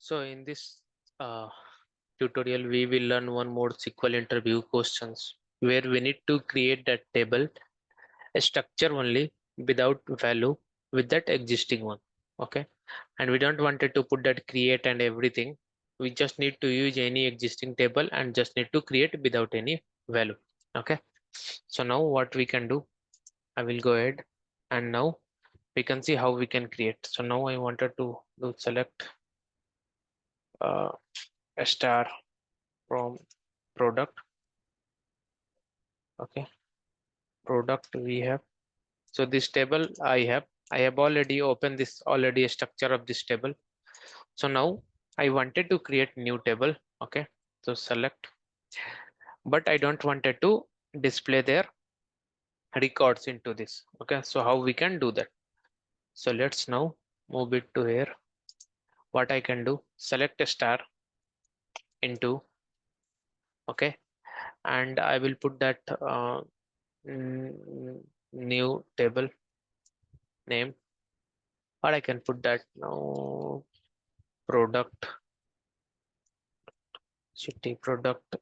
So in this tutorial, we will learn one more SQL interview questions where we need to create that table, a structure only without value with that existing one. Okay. And we don't want it to put that create and everything. We just need to use any existing table and just need to create without any value. Okay. So now what we can do, I will go ahead and now we can see how we can create. So now I wanted to do select uh, a star from product. Okay, product we have. So this table I have already opened this already a structure of this table. So now I wanted to create new table. Okay, so select, but I don't wanted to display their records into this. Okay, so how we can do that? So let's now move it to here. What I can do, select a star into, okay, and I will put that new table name, or I can put that now product city product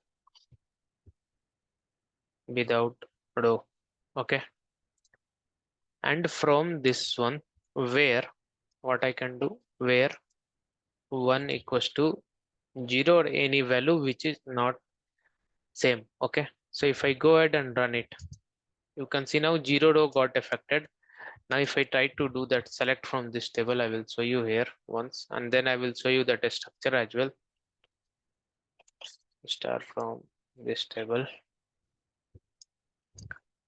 without row. Okay, and from this one, where what I can do, where 1 equals to 0 or any value which is not same. Okay, so if I go ahead and run it, you can see now 0 row got affected. Now if I try to do that select from this table, I will show you here once, and then I will show you that structure as well. Start from this table.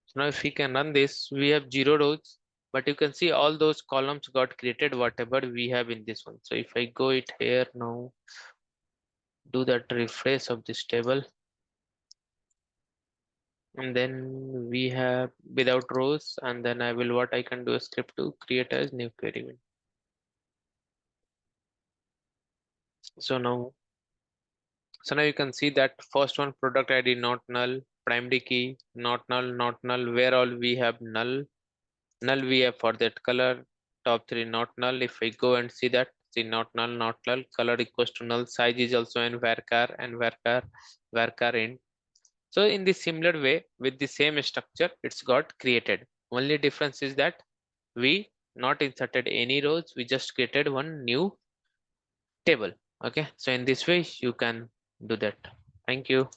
So now if we can run this, we have 0 rows, but you can see all those columns got created whatever we have in this one. So if I go it here now, do that refresh of this table, and then we have without rows, and then I will what I can do a script to create as new query window. So now you can see that first one product ID not null, primary key not null, not null, where all we have null we have for that color, top three not null. If I go and see that, see not null, color equals to null, size is also in varchar and varchar int. So in this similar way with the same structure, it's got created. Only difference is that we not inserted any rows, we just created one new table. Okay, so in this way you can do that. Thank you.